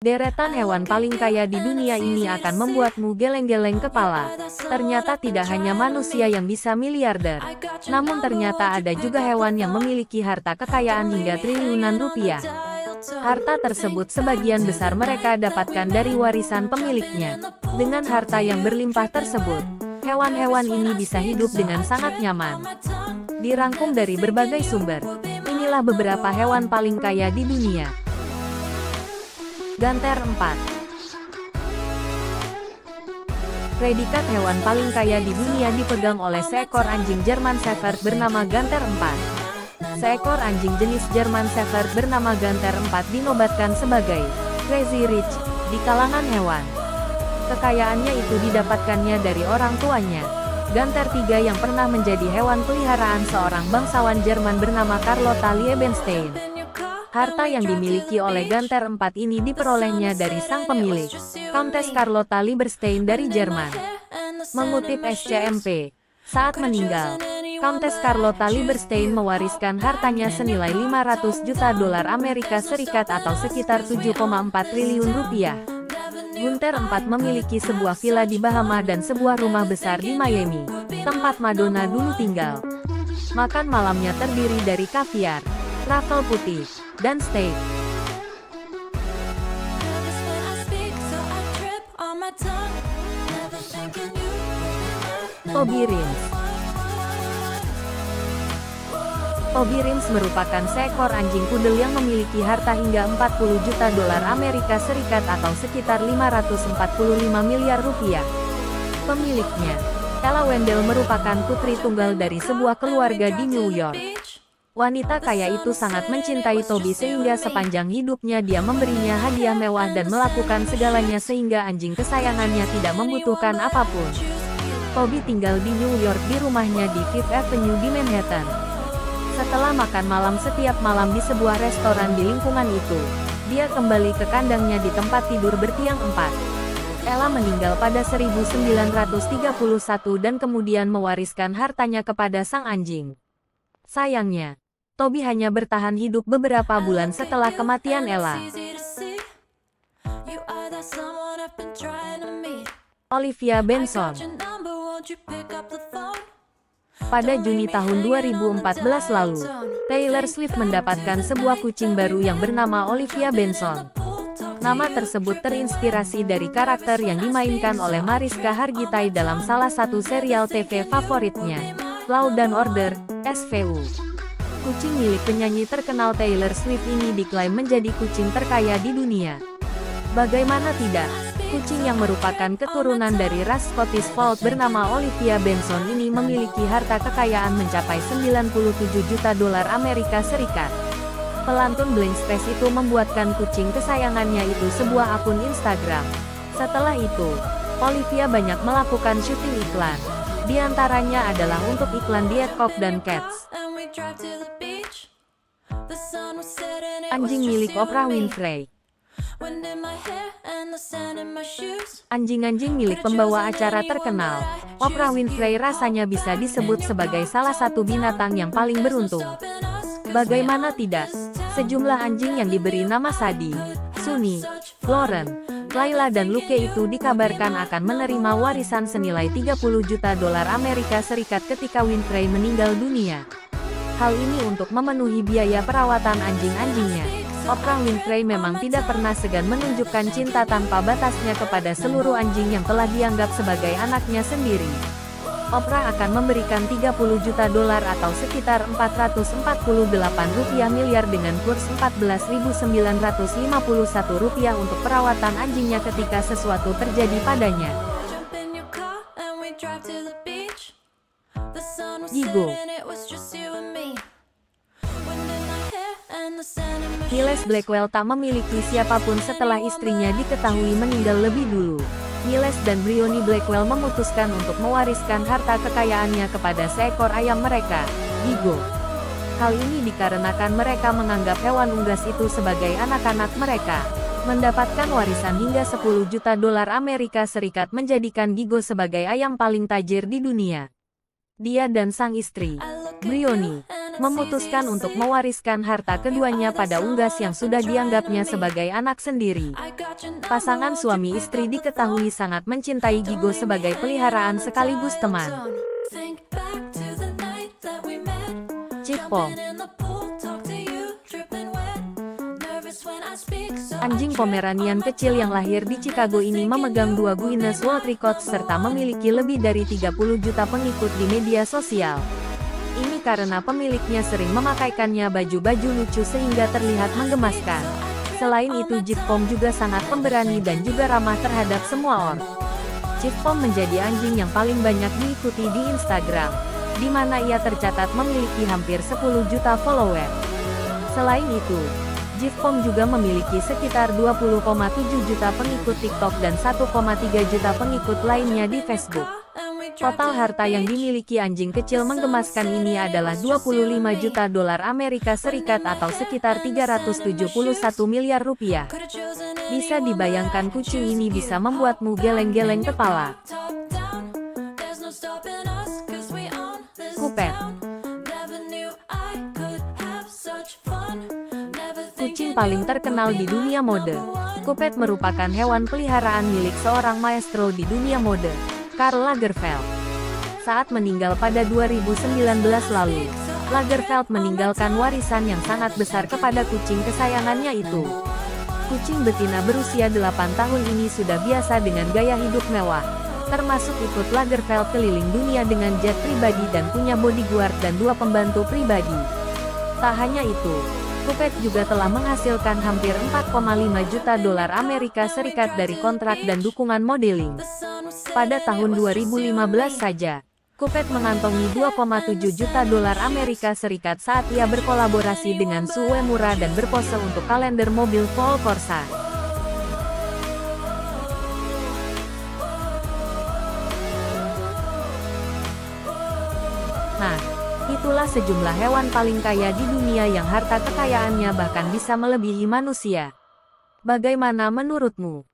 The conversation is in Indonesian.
Deretan hewan paling kaya di dunia ini akan membuatmu geleng-geleng kepala. Ternyata tidak hanya manusia yang bisa miliarder. Namun ternyata ada juga hewan yang memiliki harta kekayaan hingga triliunan rupiah. Harta tersebut sebagian besar mereka dapatkan dari warisan pemiliknya. Dengan harta yang berlimpah tersebut, hewan-hewan ini bisa hidup dengan sangat nyaman. Dirangkum dari berbagai sumber, inilah beberapa hewan paling kaya di dunia. Ganter 4. Predikat hewan paling kaya di dunia dipegang oleh seekor anjing German Shepherd bernama Ganter 4. Seekor anjing jenis German Shepherd bernama Ganter 4 dinobatkan sebagai Crazy Rich di kalangan hewan. Kekayaannya itu didapatkannya dari orang tuanya, Ganter 3, yang pernah menjadi hewan peliharaan seorang bangsawan Jerman bernama Carlotta Liebenstein. Harta yang dimiliki oleh Ganter 4 ini diperolehnya dari sang pemilik, Countess Carlotta Liebenstein dari Jerman. Mengutip SCMP, saat meninggal, Countess Carlotta Liebenstein mewariskan hartanya senilai 500 juta dolar Amerika Serikat atau sekitar 7,4 triliun rupiah. Ganter 4 memiliki sebuah villa di Bahama dan sebuah rumah besar di Miami, tempat Madonna dulu tinggal. Makan malamnya terdiri dari kaviar, truffle putih, dan steak. Toby Rims. Toby Rims merupakan seekor anjing pudel yang memiliki harta hingga 40 juta dolar Amerika Serikat atau sekitar 545 miliar rupiah. Pemiliknya, Ella Wendell, merupakan putri tunggal dari sebuah keluarga di New York. Wanita kaya itu sangat mencintai Toby sehingga sepanjang hidupnya dia memberinya hadiah mewah dan melakukan segalanya sehingga anjing kesayangannya tidak membutuhkan apapun. Toby tinggal di New York di rumahnya di Fifth Avenue di Manhattan. Setelah makan malam setiap malam di sebuah restoran di lingkungan itu, dia kembali ke kandangnya di tempat tidur bertiang 4. Ella meninggal pada 1931 dan kemudian mewariskan hartanya kepada sang anjing. Sayangnya, Toby hanya bertahan hidup beberapa bulan setelah kematian Ella. Olivia Benson. Pada Juni tahun 2014 lalu, Taylor Swift mendapatkan sebuah kucing baru yang bernama Olivia Benson. Nama tersebut terinspirasi dari karakter yang dimainkan oleh Mariska Hargitay dalam salah satu serial TV favoritnya, Law and Order, SVU. Kucing milik penyanyi terkenal Taylor Swift ini diklaim menjadi kucing terkaya di dunia. Bagaimana tidak, kucing yang merupakan keturunan dari ras Scottish Fold bernama Olivia Benson ini memiliki harta kekayaan mencapai 97 juta dolar Amerika Serikat. Pelantun Blank Space itu membuatkan kucing kesayangannya itu sebuah akun Instagram. Setelah itu, Olivia banyak melakukan syuting iklan. Di antaranya adalah untuk iklan diet Coke dan Cats. Anjing milik Oprah Winfrey. Anjing-anjing milik pembawa acara terkenal, Oprah Winfrey rasanya bisa disebut sebagai salah satu binatang yang paling beruntung. Bagaimana tidak, sejumlah anjing yang diberi nama Sadie, Sunny, Lauren, Layla dan Luke itu dikabarkan akan menerima warisan senilai 30 juta dolar Amerika Serikat ketika Winfrey meninggal dunia. Hal ini untuk memenuhi biaya perawatan anjing-anjingnya. Oprah Winfrey memang tidak pernah segan menunjukkan cinta tanpa batasnya kepada seluruh anjing yang telah dianggap sebagai anaknya sendiri. Oprah akan memberikan 30 juta dolar atau sekitar 448 miliar rupiah dengan kurs 14.951 rupiah untuk perawatan anjingnya ketika sesuatu terjadi padanya. Gigo. Miles Blackwell tak memiliki siapapun setelah istrinya diketahui meninggal lebih dulu. Miles dan Briony Blackwell memutuskan untuk mewariskan harta kekayaannya kepada seekor ayam mereka, Gigo. Hal ini dikarenakan mereka menganggap hewan unggas itu sebagai anak-anak mereka. Mendapatkan warisan hingga 10 juta dolar Amerika Serikat menjadikan Gigo sebagai ayam paling tajir di dunia. Dia dan sang istri, Briony, memutuskan untuk mewariskan harta keduanya pada unggas yang sudah dianggapnya sebagai anak sendiri. Pasangan suami istri diketahui sangat mencintai Gigo sebagai peliharaan sekaligus teman. Chief Pom. Anjing Pomeranian kecil yang lahir di Chicago ini memegang 2 Guinness World Records serta memiliki lebih dari 30 juta pengikut di media sosial. Ini karena pemiliknya sering memakaikannya baju-baju lucu sehingga terlihat menggemaskan. Selain itu, Chief Pom juga sangat pemberani dan juga ramah terhadap semua orang. Chief Pom menjadi anjing yang paling banyak diikuti di Instagram, di mana ia tercatat memiliki hampir 10 juta follower. Selain itu, Chief Pom juga memiliki sekitar 20,7 juta pengikut TikTok dan 1,3 juta pengikut lainnya di Facebook. Total harta yang dimiliki anjing kecil menggemaskan ini adalah 25 juta dolar Amerika Serikat atau sekitar 371 miliar rupiah. Bisa dibayangkan kucing ini bisa membuatmu geleng-geleng kepala. Kupet. Kucing paling terkenal di dunia mode. Kupet merupakan hewan peliharaan milik seorang maestro di dunia mode, Karl Lagerfeld. Saat meninggal pada 2019 lalu, Lagerfeld meninggalkan warisan yang sangat besar kepada kucing kesayangannya itu. Kucing betina berusia 8 tahun ini sudah biasa dengan gaya hidup mewah, termasuk ikut Lagerfeld keliling dunia dengan jet pribadi dan punya bodyguard dan 2 pembantu pribadi. Tak hanya itu, Kupet juga telah menghasilkan hampir 4,5 juta dolar Amerika Serikat dari kontrak dan dukungan modeling. Pada tahun 2015 saja, Kupet mengantongi 2,7 juta dolar Amerika Serikat saat ia berkolaborasi dengan Sue Uemura dan berpose untuk kalender mobil Paul Corsa. Nah, itulah sejumlah hewan paling kaya di dunia yang harta kekayaannya bahkan bisa melebihi manusia. Bagaimana menurutmu?